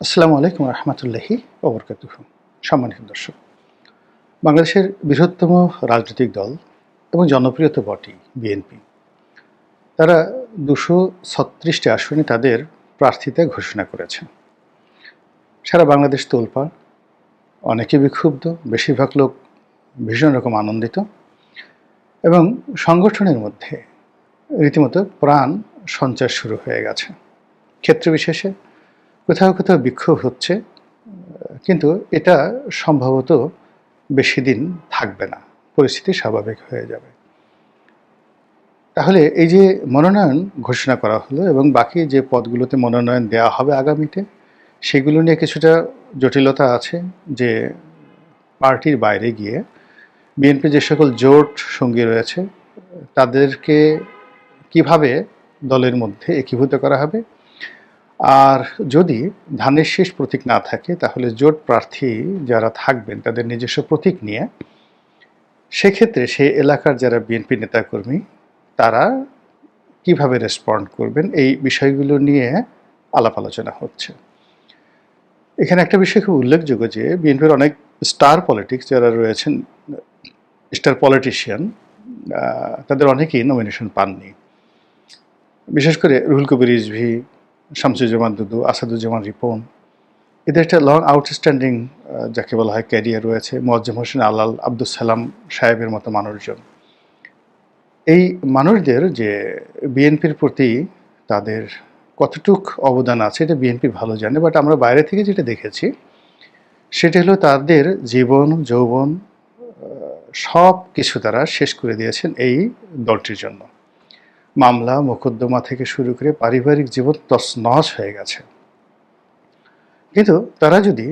আসসালামু আলাইকুম রহমতুল্লাহি ওবরকাতুহু। সম্মানিত দর্শক, বাংলাদেশের বৃহত্তম রাজনৈতিক দল এবং জনপ্রিয় তো বটেই বিএনপি। তারা ২৩৬টি আসনে তাদের প্রার্থিতা ঘোষণা করেছে। সারা বাংলাদেশ তোলপাড়, অনেকে বিক্ষুব্ধ, বেশিরভাগ লোক ভীষণ রকম আনন্দিত এবং সংগঠনের মধ্যে রীতিমতো প্রাণ সঞ্চার শুরু হয়ে গেছে। ক্ষেত্র বিশেষে কোথাও কোথাও বিক্ষোভ হচ্ছে, কিন্তু এটা সম্ভবত বেশি দিন থাকবে না, পরিস্থিতি স্বাভাবিক হয়ে যাবে। তাহলে এই যে মনোনয়ন ঘোষণা করা হলো এবং বাকি যে পদগুলোতে মনোনয়ন দেওয়া হবে আগামীতে, সেগুলো নিয়ে কিছুটা জটিলতা আছে। যে পার্টির বাইরে গিয়ে বিএনপি যে সকল জোট সঙ্গী রয়েছে তাদেরকে কিভাবে দলের মধ্যে একীভূত করা হবে, আর যদি ধানের শীষ প্রতীক না থাকে তাহলে জোট প্রার্থী যারা থাকবেন তাদের নিজস্ব প্রতীক নিয়ে সেক্ষেত্রে সেই এলাকার যারা বিএনপি নেতাকর্মী তারা কিভাবে রেসপন্ড করবেন, এই বিষয়গুলো নিয়ে আলাপ আলোচনা হচ্ছে। এখানে একটা বিষয় খুব উল্লেখযোগ্য যে বিএনপির অনেক স্টার পলিটিক্স যারা রয়েছেন, স্টার পলিটিশিয়ান, তাদের অনেকেই নমিনেশন পাননি। বিশেষ করে রুহুল কবির রিজভী, শামসুজ্জামান দুদু, আসাদুজ্জামান রিপন, এদের একটা লং আউটস্ট্যান্ডিং যাকে বলা হয় ক্যারিয়ার রয়েছে। মোয়াজ্জেম হোসেন আলাল, আব্দুল সালাম সাহেবের মতো মানুষজন, এই মানুষদের যে বিএনপির প্রতি তাদের কতটুক অবদান আছে এটা বিএনপি ভালো জানে। বাট আমরা বাইরে থেকে যেটা দেখেছি সেটা হলো তাদের জীবন যৌবন সব কিছু তারা শেষ করে দিয়েছেন এই দলটির জন্য। মামলা মোকদ্দমা থেকে শুরু করে পারিবারিক জীবন তছনছ হয়ে গেছে। কিন্তু তারা যদি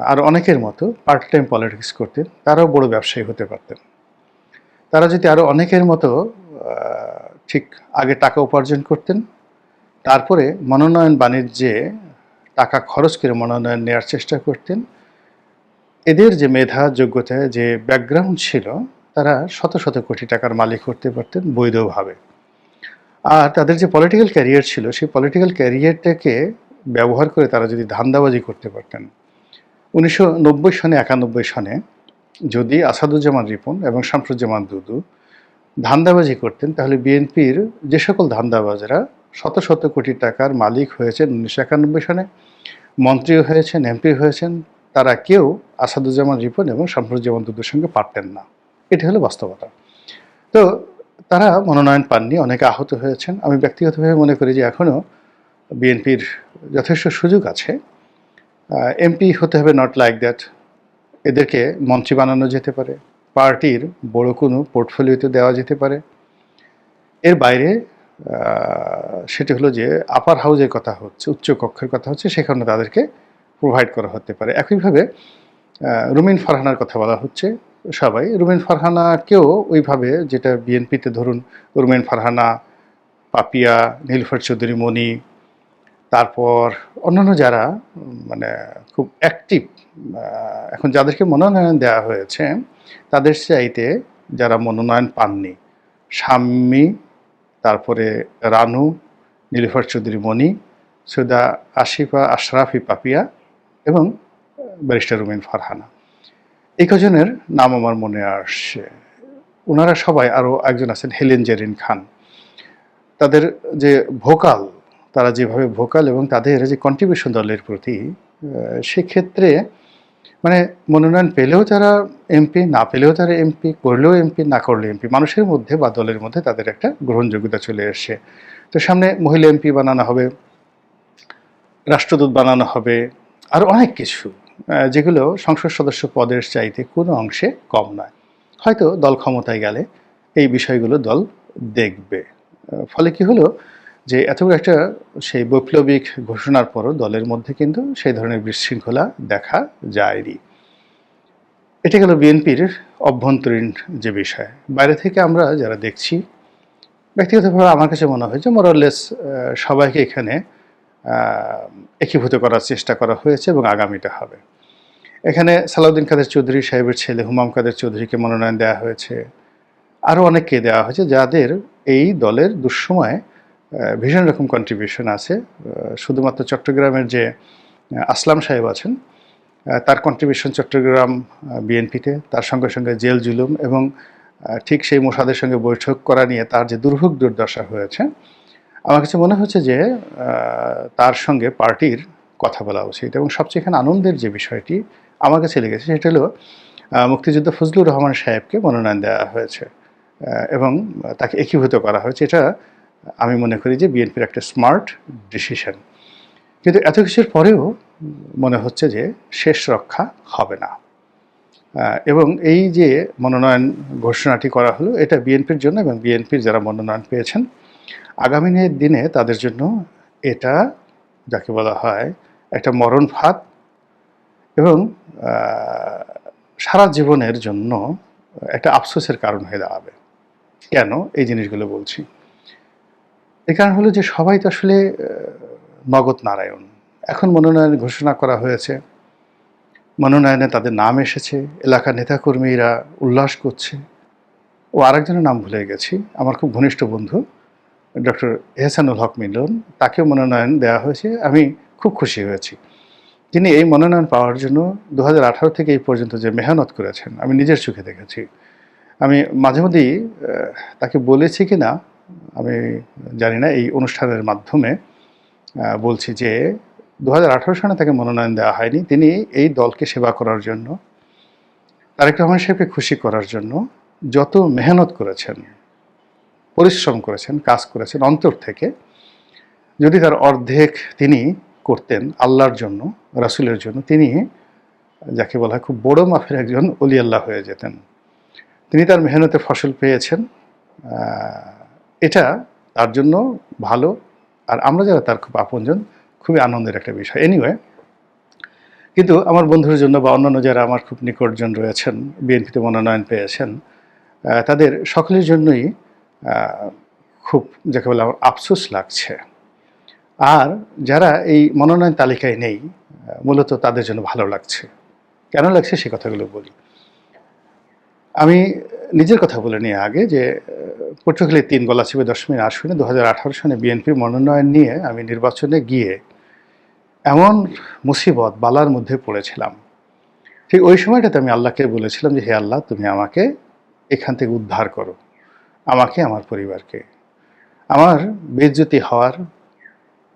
আর অনেকের মতো পার্ট টাইম পলিটিক্স করতেন, তারাও বড় ব্যবসায়ী হতে পারতেন। তারা যদি আরও অনেকের মতো ঠিক আগে টাকা উপার্জন করতেন, তারপরে মনোনয়ন বাণিজ্যে টাকা খরচ করে মনোনয়ন নেওয়ার চেষ্টা করতেন, এদের যে মেধা যোগ্যতা যে ব্যাকগ্রাউন্ড ছিল, তারা শত শত কোটি টাকার মালিক করতে পারতেন বৈধভাবে। আর তাদের যে পলিটিক্যাল ক্যারিয়ার ছিল সেই পলিটিক্যাল ক্যারিয়ারটাকে ব্যবহার করে তারা যদি ধান্দাবাজি করতে পারতেন। 1990 সনে 91 সনে যদি আসাদুজ্জামান রিপন এবং শামসুজ্জামান দুদু ধান্দাবাজি করতেন তাহলে বিএনপির যে সকল ধান্দাবাজরা শত শত কোটি টাকার মালিক হয়েছেন 1991 সনে, মন্ত্রীও হয়েছেন, এমপি হয়েছেন, তারা কেউ আসাদুজ্জামান রিপন এবং শামসুজ্জামান দুদুর সঙ্গে পারতেন না। এটি হলো বাস্তবতা। তো তারা মনোনয়ন পাননি, অনেকে আহত হয়েছেন। আমি ব্যক্তিগতভাবে মনে করি যে এখনও বিএনপির যথেষ্ট সুযোগ আছে। এমপি হতে হবে নট লাইক দ্যাট, এদেরকে মন্ত্রী বানানো যেতে পারে, পার্টির বড় কোনো পোর্টফোলিওতে দেওয়া যেতে পারে। এর বাইরে সেটা হলো যে আপার হাউজের কথা হচ্ছে, উচ্চ কক্ষের কথা হচ্ছে, সেখানে তাদেরকে প্রোভাইড করা হতে পারে। একইভাবে রুমিন ফারহানার কথা বলা হচ্ছে। সবাই রুমিন ফারহানাকেও ওইভাবে, যেটা বিএনপিতে ধরুন রুমিন ফারহানা, পাপিয়া, নীলুফার চৌধুরী মনি, তারপর অন্যান্য যারা মানে খুব অ্যাক্টিভ, এখন যাদেরকে মনোনয়ন দেওয়া হয়েছে তাদের চাইতে যারা মনোনয়ন পাননি, শাম্মী, তারপরে রানু, নীলুফার চৌধুরী মনি, সৈয়দা আশিফা আশরাফি পাপিয়া এবং ব্যারিস্টার রুমিন ফারহানা, এই কজনের নাম আমার মনে আসছে। ওনারা সবাই, আরও একজন আছেন হেলেন জেরিন খান, তাদের যে ভোকাল, তারা যেভাবে ভোকাল এবং তাদের যে কন্ট্রিবিউশন দলের প্রতি, সেক্ষেত্রে মানে মনোনয়ন পেলেও তারা এমপি, না পেলেও তারা এমপি, করলেও এমপি, না করলেও এমপি, মানুষের মধ্যে বা দলের মধ্যে তাদের একটা গ্রহণযোগ্যতা চলে এসছে। তো সামনে মহিলা এমপি বানানো হবে, রাষ্ট্রদূত বানানো হবে, আর অনেক কিছু, যেগুলো সংসদ সদস্য পদের চাইতে কোনো অংশে কম নয়। হয়তো দল ক্ষমতায় গেলে এই বিষয়গুলো দল দেখবে। ফলে কি হলো যে এত বড় একটা সেই বৈপ্লবিক ঘোষণার পরও দলের মধ্যে কিন্তু সেই ধরনের বিশৃঙ্খলা দেখা যায়নি। এটা গেল বিএনপির অভ্যন্তরীণ যে বিষয়। বাইরে থেকে আমরা যারা দেখছি, ব্যক্তিগতভাবে আমার কাছে মনে হয় যে মোরাললেস সবাইকে এখানে একীভূত করার চেষ্টা করা হয়েছে এবং আগামীটা হবে। এখানে সালাউদ্দিন কাদের চৌধুরী সাহেবের ছেলে হুমাম কাদের চৌধুরীকে মনোনয়ন দেওয়া হয়েছে, আরও অনেককে দেওয়া হয়েছে যাদের এই দলের দুঃসময়ে ভীষণ রকম কন্ট্রিবিউশন আছে। শুধুমাত্র চট্টগ্রামের যে আসলাম সাহেব আছেন, তার কন্ট্রিবিউশন চট্টগ্রাম বিএনপিতে, তার সঙ্গে সঙ্গে জেল জুলুম এবং ঠিক সেই মোসাদের সঙ্গে বৈঠক করা নিয়ে তার যে দুর্ভোগ দুর্দশা হয়েছে, আমার কাছে মনে হচ্ছে যে তার সঙ্গে পার্টির কথা বলা উচিত। এবং সবচেয়ে এখানে আনন্দের যে বিষয়টি আমার কাছে লেগেছে সেটা হলো মুক্তিযোদ্ধা ফজলুর রহমান সাহেবকে মনোনয়ন দেওয়া হয়েছে এবং তাকে একীভূত করা হয়েছে। এটা আমি মনে করি যে বিএনপির একটা স্মার্ট ডিসিশন। কিন্তু এত কিছুর পরেও মনে হচ্ছে যে শেষ রক্ষা হবে না। এবং এই যে মনোনয়ন ঘোষণাটি করা হলো, এটা বিএনপির জন্য এবং বিএনপির যারা মনোনয়ন পেয়েছেন আগামী দিনে তাদের জন্য এটা যাকে বলা হয় একটা মরণ ফাঁদ এবং সারা জীবনের জন্য একটা আফসোসের কারণ হয়ে দাঁড়াবে। কেন এই জিনিসগুলো বলছি? এই কারণ হলো যে সবাই তো আসলে নগদ নারায়ণ। এখন মনোনয়ন ঘোষণা করা হয়েছে, মনোনয়নে তাদের নাম এসেছে, এলাকার নেতাকর্মীরা উল্লাস করছে। ও আরেকজনের নাম ভুলে গেছি, আমার খুব ঘনিষ্ঠ বন্ধু ডক্টর এহসানুল হক মিলন, তাকেও মনোনয়ন দেওয়া হয়েছে। আমি খুব খুশি হয়েছি। তিনি এই মনোনয়ন পাওয়ার জন্য 2018 থেকে এই পর্যন্ত যে মেহনত করেছেন আমি নিজের চোখে দেখেছি। আমি মাঝে মধ্যেই তাকে বলেছি কি না আমি জানি না, এই অনুষ্ঠানের মাধ্যমে বলছি যে 2018 সালে তাকে মনোনয়ন দেওয়া হয়নি। তিনি এই দলকে সেবা করার জন্য, তারেক রহমান সাহেবকে খুশি করার জন্য যত মেহনত করেছেন, পরিশ্রম করেছেন, কাজ করেছেন অন্তর থেকে, যদি তার অর্ধেক তিনি করতেন আল্লাহর জন্য, রাসূলের জন্য, তিনি যাকে বলা হয় খুব বড় মাপের একজন অলি আল্লাহ হয়ে যেতেন। তিনি তার মেহনতে ফসল পেয়েছেন, এটা তার জন্য ভালো। আর আমরা যারা তার খুব আপনজন, খুবই আনন্দের একটা বিষয়। এনিওয়ে, কিন্তু আমার বন্ধুর জন্য বা অন্যান্য যারা আমার খুব নিকটজন রয়েছেন, বিএনপিতে মনোনয়ন পেয়েছেন, তাদের সকলের জন্যই খুব যাকে বলে আমার আফসোস লাগছে। আর যারা এই মনোনয়ন তালিকায় নেই, মূলত তাদের জন্য ভালো লাগছে। কেন লাগছে সে কথাগুলো বলি। আমি নিজের কথা বলে নিয়ে আগে যে পটুয়াখালী ৩ গলাচিপা ১০ মিনিট আসনে 2018 সালে বিএনপির মনোনয়ন নিয়ে আমি নির্বাচনে গিয়ে এমন মুসিবত বালার মধ্যে পড়েছিলাম, ঠিক ওই সময়টাতে আমি আল্লাহকে বলেছিলাম যে হে আল্লাহ, তুমি আমাকে এখান থেকে উদ্ধার করো, আমাকে, আমার পরিবারকে। আমার বেইজ্জতি হওয়ার,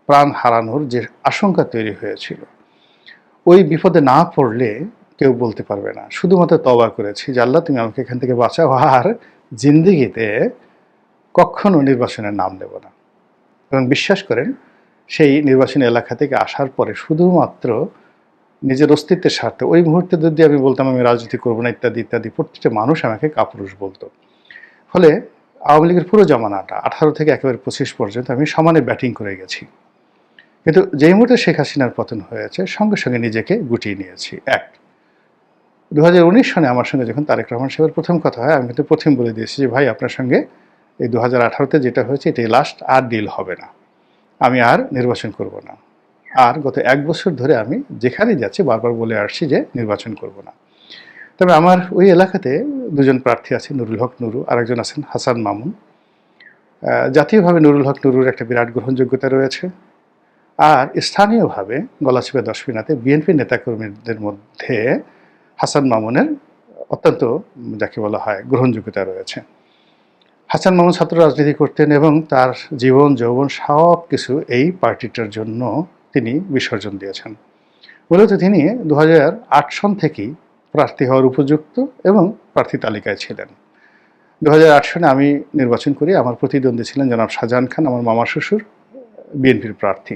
প্রাণ হারানোর যে আশঙ্কা তৈরি হয়েছিল, ওই বিপদে না পড়লে কেউ বলতে পারবে না। শুধুমাত্র তওবা করেছি যে আল্লাহ তুমি আমাকে এখান থেকে বাঁচাও, আর জিন্দেগিতে কখনো নির্বাচনের নাম নেব না। এবং বিশ্বাস করেন, সেই নির্বাচনী এলাকা থেকে আসার পরে শুধুমাত্র নিজের অস্তিত্বের স্বার্থে ওই মুহূর্তে যদি আমি বলতাম আমি রাজনীতি করবো না ইত্যাদি ইত্যাদি, প্রত্যেকটা মানুষ আমাকে কাপুরুষ বলতো। ফলে আওয়ামী লীগের পুরো জমানাটা 18 থেকে একেবারে 25 পর্যন্ত আমি সমানে ব্যাটিং করে গেছি। কিন্তু যেই মুহূর্তে শেখ হাসিনার পতন হয়েছে, সঙ্গে সঙ্গে নিজেকে গুটিয়ে নিয়েছি। 2019 সনে আমার সঙ্গে যখন তারেক রহমান সাহেবের প্রথম কথা হয়, আমি কিন্তু প্রথম বলে দিয়েছি যে ভাই, আপনার সঙ্গে এই 2018-তে যেটা হয়েছে এটাই লাস্ট, আর ডিল হবে না, আমি আর নির্বাচন করব না। আর গত 1 বছর ধরে আমি যেখানেই যাচ্ছি বারবার বলে আসছি যে নির্বাচন করব না। তবে আমার ওই এলাকাতে দুজন প্রার্থী আছেন, নুরুল হক নুরু, আরেকজন আছেন হাসান মামুন। জাতীয়ভাবে নুরুল হক নুরুর একটা বিরাট গ্রহণযোগ্যতা রয়েছে। আর স্থানীয়ভাবে গলাচিপা 10 মিনাতে বিএনপি নেতাকর্মীদের মধ্যে হাসান মামুনের অত্যন্ত যাকে বলা হয় গ্রহণযোগ্যতা রয়েছে। হাসান মামুন ছাত্র রাজনীতি করতেন এবং তার জীবন যৌবন সব কিছু এই পার্টিটার জন্য তিনি বিসর্জন দিয়েছেন। মূলত তিনি 2008 সন থেকেই প্রার্থী হওয়ার উপযুক্ত এবং প্রার্থী তালিকায় ছিলেন। 2008 সনে আমি নির্বাচন করি, আমার প্রতিদ্বন্দ্বী ছিলেন জনাব শাহজাহান খান, আমার মামা শ্বশুর, বিএনপির প্রার্থী।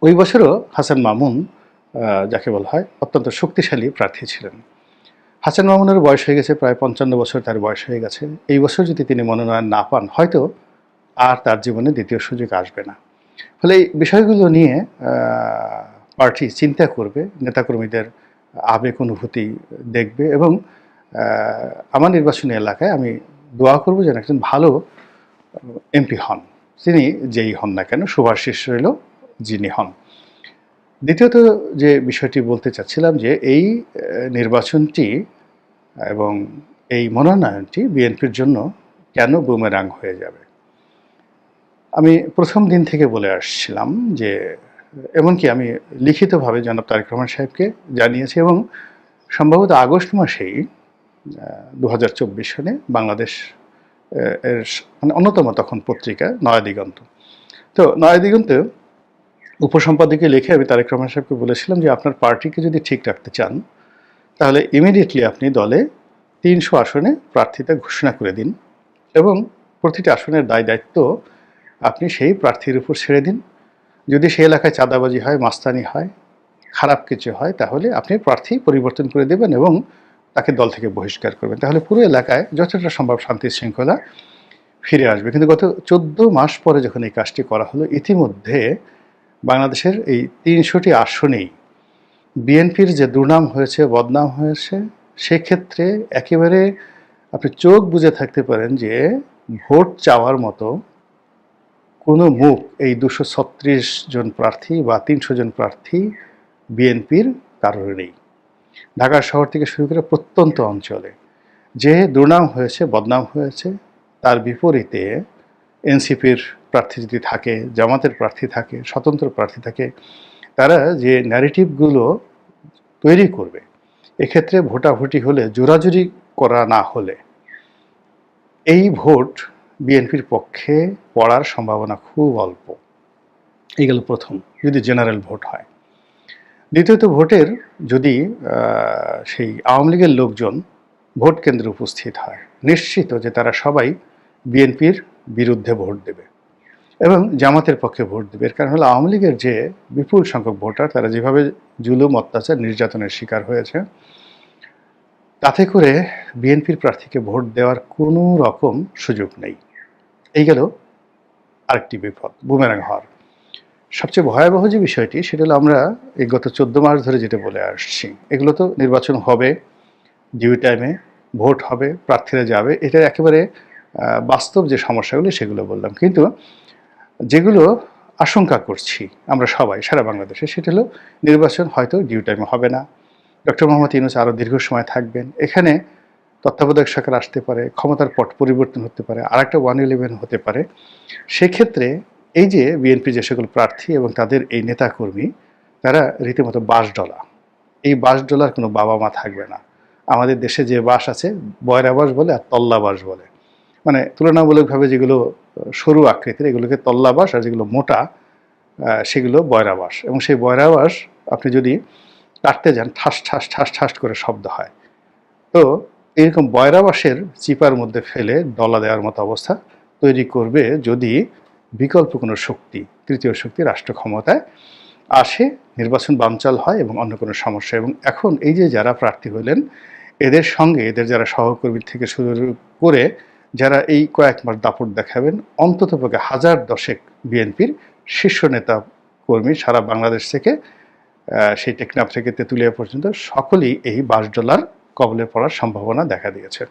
ওই বছরও হাসান মামুন যাকে বলা হয় অত্যন্ত শক্তিশালী প্রার্থী ছিলেন। হাসান মামুনের বয়স হয়ে গেছে প্রায় 55 বছর, তার বয়স হয়ে গেছে। এই বছর যদি তিনি মনোনয়ন না পান, হয়তো আর তার জীবনে দ্বিতীয় সুযোগ আসবে না। ফলে এই বিষয়গুলো নিয়ে পার্টি চিন্তা করবে, নেতাকর্মীদের আবেগ অনুভূতি দেখবে এবং আমার নির্বাচনী এলাকায় আমি দোয়া করব যেন একজন ভালো এমপি হন, তিনি যেই হন না কেন, সুভাষিস রইল যিনি হন। দ্বিতীয়ত যে বিষয়টি বলতে চাচ্ছিলাম যে এই নির্বাচনটি এবং এই মনোনয়নটি বিএনপির জন্য কেন বুমেরাং হয়ে যাবে। আমি প্রথম দিন থেকে বলে আসছিলাম যে এমনকি আমি লিখিতভাবে জনাব তারেক রহমান সাহেবকে জানিয়েছি এবং সম্ভবত আগস্ট মাসেই 2024 সনে বাংলাদেশ এর মানে অন্যতম তখন পত্রিকা নয়াদিগন্ত। তো নয়াদিগন্তে উপসম্পাদকীয় লিখে আমি তারেক রহমান সাহেবকে বলেছিলাম যে আপনার পার্টিকে যদি ঠিক রাখতে চান তাহলে ইমিডিয়েটলি আপনি দলে 300 আসনে প্রার্থিতা ঘোষণা করে দিন এবং প্রতিটি আসনের দায় দায়িত্ব আপনি সেই প্রার্থীর উপর ছেড়ে দিন। যদি সেই এলাকায় চাঁদাবাজি হয়, মাস্তানি হয়, খারাপ কিছু হয়, তাহলে আপনি প্রার্থী পরিবর্তন করে দেবেন এবং তাকে দল থেকে বহিষ্কার করবেন। তাহলে পুরো এলাকায় যতটা সম্ভব শান্তি শৃঙ্খলা ফিরে আসবে। কিন্তু গত 14 মাস পরে যখন এই কাজটি করা হলো, ইতিমধ্যে বাংলাদেশের এই 300টি আসনেই বিএনপির যে দুর্নাম হয়েছে, বদনাম হয়েছে, সেক্ষেত্রে একেবারে আপনি চোখ বুজে থাকতে পারেন যে ভোট চাওয়ার মতো কোনো মুখ এই 236 জন প্রার্থী বা 300 জন প্রার্থী বিএনপির কারোর নেই। ঢাকা শহর থেকে শুরু করে প্রত্যন্ত অঞ্চলে যে দুর্নাম হয়েছে, বদনাম হয়েছে, তার বিপরীতে এনসিপির প্রার্থী যদি থাকে, জামাতের প্রার্থী থাকে, স্বতন্ত্র প্রার্থী থাকে, তারা যে ন্যারেটিভগুলো তৈরি করবে, এক্ষেত্রে ভোটাভুটি হলে, জোরাজুরি করা না হলে এই ভোট বিএনপির পক্ষে পড়ার সম্ভাবনা খুব অল্প। এই গেল প্রথম, যদি জেনারেল ভোট হয়। দ্বিতীয়ত, ভোটের যদি সেই আওয়ামী লীগের লোকজন ভোট কেন্দ্রে উপস্থিত হয়, নিশ্চিত যে তারা সবাই বিএনপির বিরুদ্ধে ভোট দেবে এবং জামাতের পক্ষে ভোট দেবে। এর কারণ হলো আওয়ামী লীগের যে বিপুল সংখ্যক ভোটার, তারা যেভাবে জুলুম, অত্যাচার, নির্যাতনের শিকার হয়েছে, তাতে করে বিএনপির প্রার্থীকে ভোট দেওয়ার কোনো রকম সুযোগ নেই। এই গেল আরেকটি বিপদ, বুমেরাং হওয়ার। সবচেয়ে ভয়াবহ যে বিষয়টি, সেটা হলো আমরা এই গত 14 মাস ধরে যেটা বলে আসছি, এগুলো তো নির্বাচন হবে, ডিউ টাইমে ভোট হবে, প্রার্থীরা যাবে, এটা একেবারে বাস্তব যে সমস্যাগুলো সেগুলো বললাম। কিন্তু যেগুলো আশঙ্কা করছি আমরা সবাই সারা বাংলাদেশে, সেটা হলো নির্বাচন হয়তো ডিউ টাইমে হবে না, ডক্টর মোহাম্মদ ইউনূস আরও দীর্ঘ সময় থাকবেন, এখানে তত্ত্বাবধায়ক সরকার আসতে পারে, ক্ষমতার পট পরিবর্তন হতে পারে, আরেকটা 111 হতে পারে। সেক্ষেত্রে এই যে বিএনপি যে সকল প্রার্থী এবং তাদের এই নেতাকর্মী, তারা রীতিমতো বাঁশডলা। এই বাঁশডলার কোনো বাবা মা থাকবে না। আমাদের দেশে যে বাঁশ আছে, বয়রা বাঁশ বলে আর তল্লা বাঁশ বলে, মানে তুলনামূলকভাবে যেগুলো সরু আকৃতির এগুলোকে তল্লা বাঁশ, আর যেগুলো মোটা সেগুলো বয়রা বাঁশ। এবং সেই বয়রা বাঁশ আপনি যদি কাটতে যান, ঠাস ঠাস ঠাস ঠাস করে শব্দ হয়। তো এরকম বয়রা বাঁশের চিপার মধ্যে ফেলে ডলা দেওয়ার মতো অবস্থা তৈরি করবে যদি বিকল্প কোনো শক্তি, তৃতীয় শক্তি রাষ্ট্র ক্ষমতায় আসে, নির্বাচন বানচাল হয় এবং অন্য কোনো সমস্যা। এবং এখন এই যে যারা প্রার্থী হলেন, এদের সঙ্গে এদের যারা সহকর্মী থেকে শুরু করে যারা এই কয়েক মাস দাপট দেখাবেন, অন্ততপক্ষে 1010 বিএনপির শীর্ষ নেতা কর্মী সারা বাংলাদেশ থেকে সেই টেকনাফ থেকে তেঁতুলিয়া পর্যন্ত সকলেই এই বাঁশডলার কবলে পড়ার সম্ভাবনা দেখা দিয়েছে।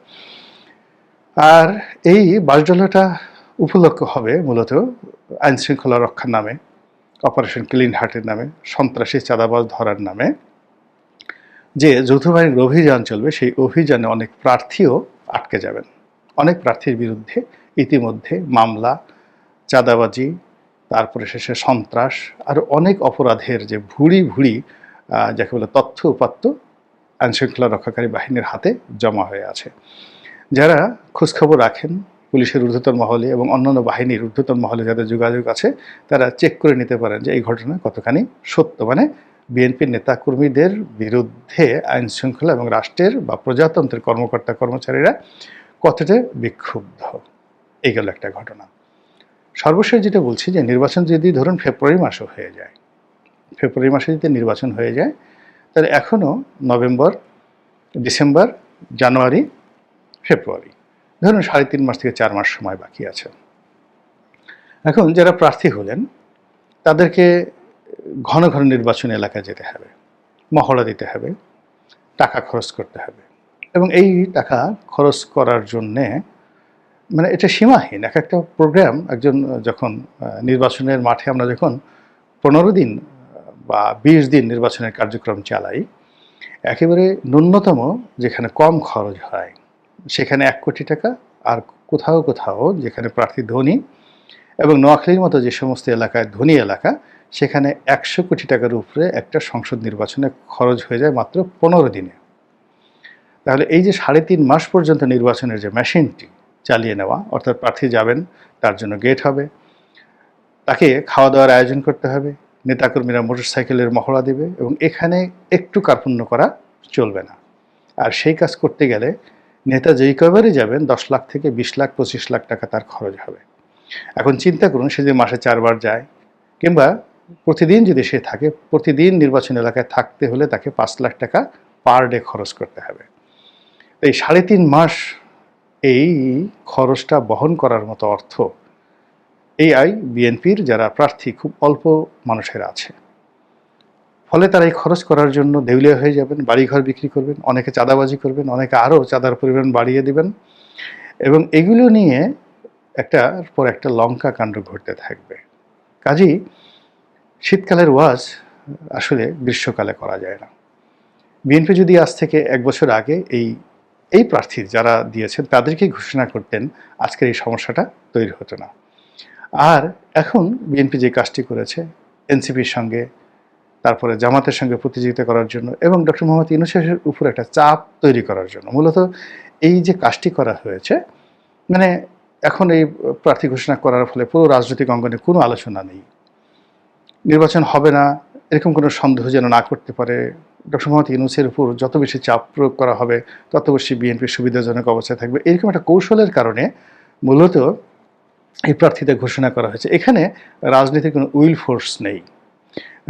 আর এই বাঁশডলাটা উপলক্ষ হবে মূলত আইন শৃঙ্খলা রক্ষার নামে, অপারেশন ক্লিন হার্টের নামে, সন্ত্রাসী চাঁদাবাজ ধরার নামে যে যৌথ বাহিনীর অভিযান চলবে, সেই অভিযানে অনেক প্রার্থীও আটকে যাবেন। অনেক প্রার্থীর বিরুদ্ধে ইতিমধ্যে মামলা, চাঁদাবাজি, তারপরে শেষে সন্ত্রাস, আর অনেক অপরাধের যে ভুড়ি ভুড়ি যাকে বলে তথ্য উপাত্ত আইনশৃঙ্খলা রক্ষাকারী বাহিনীর হাতে জমা হয়ে আছে। যারা খোঁজখবর রাখেন পুলিশের ঊর্ধ্বতন মহলে এবং অন্যান্য বাহিনীর ঊর্ধ্বতন মহলে যাদের যোগাযোগ আছে, তারা চেক করে নিতে পারেন যে এই ঘটনা কতখানি সত্য। মানে বিএনপির নেতাকর্মীদের বিরুদ্ধে আইন শৃঙ্খলা এবং রাষ্ট্রের বা প্রজাতন্ত্রের কর্মকর্তা কর্মচারীরা কতটা বিক্ষুব্ধ। এই গেল একটা ঘটনা। সর্বশেষ যেটা বলছি, যে নির্বাচন যদি ধরুন ফেব্রুয়ারি মাসও হয়ে যায়, ফেব্রুয়ারি মাসে যদি নির্বাচন হয়ে যায়, তাহলে এখনও নভেম্বর, ডিসেম্বর, জানুয়ারি, ফেব্রুয়ারি, ধরুন 3.5 মাস থেকে 4 মাস সময় বাকি আছে। এখন যারা প্রার্থী হলেন তাদেরকে ঘন ঘন নির্বাচনী এলাকায় যেতে হবে, মহড়া দিতে হবে, টাকা খরচ করতে হবে। এবং এই টাকা খরচ করার জন্যে মানে এটা সীমাহীন। এক একটা প্রোগ্রাম, একজন যখন নির্বাচনের মাঠে আমরা যখন 15 দিন বা 20 দিন নির্বাচনের কার্যক্রম চালাই, একেবারে ন্যূনতম যেখানে কম খরচ হয় সেখানে 1 কোটি টাকা, আর কোথাও কোথাও যেখানে প্রার্থী ধনী এবং নোয়াখালীর মতো যে সমস্ত এলাকায় ধনী এলাকা, সেখানে ১০০ কোটি টাকার উপরে একটা সংসদ নির্বাচনে খরচ হয়ে যায় মাত্র ১৫ দিনে। তাহলে এই যে ৩.৫ মাস পর্যন্ত নির্বাচনের যে মেশিনটি চালিয়ে নেওয়া, অর্থাৎ প্রার্থী যাবেন, তার জন্য গেট হবে, তাকে খাওয়া দাওয়ার আয়োজন করতে হবে, নেতাকর্মীরা মোটরসাইকেলের মহড়া দেবে, এবং এখানে একটু কার্পণ্য করা চলবে না। আর সেই কাজ করতে গেলে নেতা যেই কয়বারই যাবেন ১০ লাখ থেকে ২০ লাখ ২৫ লাখ টাকা তার খরচ হবে। এখন চিন্তা করুন, সে যদি মাসে ৪ বার যায়, কিংবা প্রতিদিন যদি সে থাকে, প্রতিদিন নির্বাচন এলাকায় থাকতে হলে তাকে ৫ লাখ টাকা পার ডে খরচ করতে হবে। এই ৩.৫ মাস এই খরচটা বহন করার মতো অর্থ এই বিএনপির যারা প্রার্থী খুব অল্প মানুষের আছে। ফলে তারা এই খরচ করার জন্য দেউলিয়া হয়ে যাবেন, বাড়িঘর বিক্রি করবেন, অনেকে চাঁদাবাজি করবেন, অনেকে আরও চাঁদার পরিমাণ বাড়িয়ে দিবেন, এবং এগুলো নিয়ে একটার পর একটা লঙ্কা কাণ্ড ঘটতে থাকবে। কাজেই শীতকালের ওয়াজ আসলে গ্রীষ্মকালে করা যায় না। বিএনপি যদি আজ থেকে ১ বছর আগে এই প্রার্থী যারা দিয়েছেন তাদেরকেই ঘোষণা করতেন, আজকের এই সমস্যাটা তৈরি হতো না। আর এখন বিএনপি যে কাজটি করেছে এনসিপির সঙ্গে, তারপরে জামাতের সঙ্গে প্রতিযোগিতা করার জন্য এবং ডক্টর মোহাম্মদ ইউনূসের উপর একটা চাপ তৈরি করার জন্য, মূলত এই যে কাজটি করা হয়েছে, মানে এখন এই প্রার্থী ঘোষণা করার ফলে পুরো রাজনৈতিক অঙ্গনে কোনো আলোচনা নেই, নির্বাচন হবে না এরকম কোনো সন্দেহ যেন না করতে পারে। ডক্টর মোহাম্মদ ইউনূসের উপর যত বেশি চাপ প্রয়োগ করা হবে তত বেশি বিএনপির সুবিধাজনক অবস্থায় থাকবে, এরকম একটা কৌশলের কারণে মূলত এই প্রার্থীদের ঘোষণা করা হয়েছে। এখানে রাজনীতির কোনো উইল ফোর্স নেই,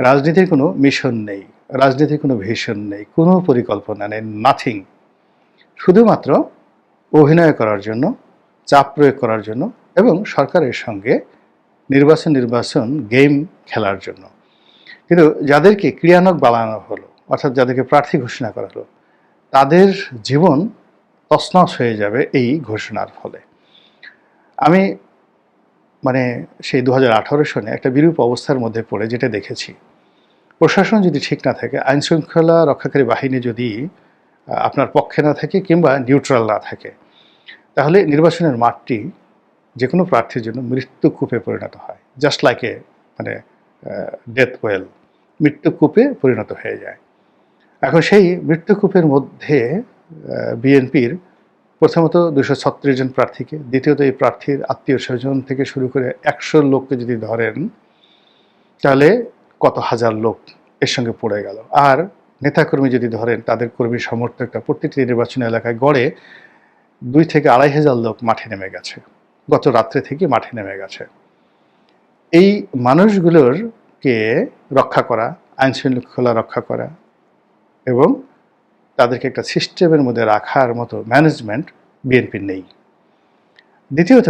রাজনীতির কোনো মিশন নেই, রাজনীতির কোনো ভিশন নেই, কোনো পরিকল্পনা নেই, নাথিং। শুধুমাত্র অভিনয় করার জন্য, চাপ প্রয়োগ করার জন্য এবং সরকারের সঙ্গে নির্বাচন গেম খেলার জন্য। কিন্তু যাদেরকে ক্রিয়ানক বানানো হলো, অর্থাৎ যাদেরকে প্রার্থী ঘোষণা করা হলো, তাদের জীবন তছনছ হয়ে যাবে এই ঘোষণার ফলে। আমি সেই ২০১৮ সনে একটা বিরূপ অবস্থার মধ্যে পড়ে যেটা দেখেছি, প্রশাসন যদি ঠিক না থাকে, আইনশৃঙ্খলা রক্ষাকারী বাহিনী যদি আপনার পক্ষে না থাকে কিংবা নিউট্রাল না থাকে, তাহলে নির্বাচনের মাঠটি যে কোনো প্রার্থীর জন্য মৃত্যুকূপে পরিণত হয়, জাস্ট লাইক ডেথ ওয়েল, মৃত্যুকূপে পরিণত হয়ে যায়। এখন সেই মৃত্যুকূপের মধ্যে বিএনপির প্রথমত ২৩৬ জন প্রার্থীকে, দ্বিতীয়ত এই প্রার্থীর আত্মীয় স্বজন থেকে শুরু করে ১০০ লোককে যদি ধরেন, তাহলে কত হাজার লোক এর সঙ্গে পড়ে গেল। আর নেতাকর্মী যদি ধরেন, তাদের কর্মী সমর্থকটা প্রত্যেকটি নির্বাচনী এলাকায় গড়ে ২ থেকে ২৫০০ লোক মাঠে নেমে গেছে, গত রাত্রে থেকে মাঠে নেমে গেছে। এই মানুষগুলোরকে রক্ষা করা, আইনশৃঙ্খলা রক্ষা করা এবং তাদেরকে একটা সিস্টেমের মধ্যে রাখার মতো ম্যানেজমেন্ট বিএনপির নেই। দ্বিতীয়ত,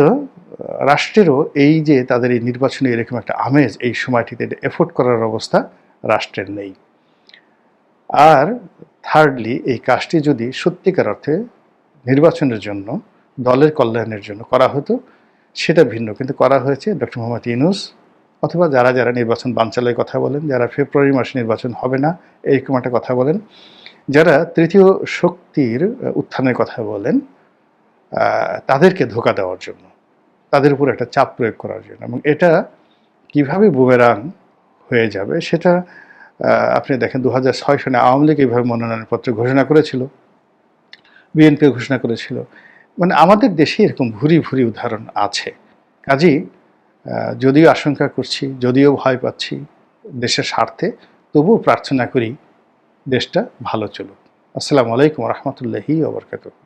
রাষ্ট্রেরও এই যে তাদের এই নির্বাচনে এরকম একটা আমেজ এই সময়টিতে এফোর্ড করার অবস্থা রাষ্ট্রের নেই। আর থার্ডলি, এই কাজটি যদি সত্যিকার অর্থে নির্বাচনের জন্য, দলের কল্যাণের জন্য করা হতো সেটা ভিন্ন, কিন্তু করা হয়েছে ডক্টর মোহাম্মদ ইউনূস অথবা যারা যারা নির্বাচন বানচালের কথা বলেন, যারা ফেব্রুয়ারি মাসে নির্বাচন হবে না এরকম একটা কথা বলেন, যারা তৃতীয় শক্তির উত্থানের কথা বলেন, তাদেরকে ধোঁকা দেওয়ার জন্য, তাদের উপর একটা চাপ প্রয়োগ করার জন্য। এবং এটা কিভাবে বুমেরাং হয়ে যাবে সেটা আপনি দেখেন, ২০০৬ সনে আওয়ামী লীগ এইভাবে মনোনয়নপত্র ঘোষণা করেছিল, বিএনপি ঘোষণা করেছিল। আমাদের দেশে এরকম ভুরি ভুরি উদাহরণ আছে। কাজেই যদিও আশঙ্কা করছি, যদিও ভয় পাচ্ছি দেশের স্বার্থে, তবুও প্রার্থনা করি দেশটা ভালো চলুক। আসসালামু আলাইকুম ওয়া রাহমাতুল্লাহি ওয়া বারাকাতুহু।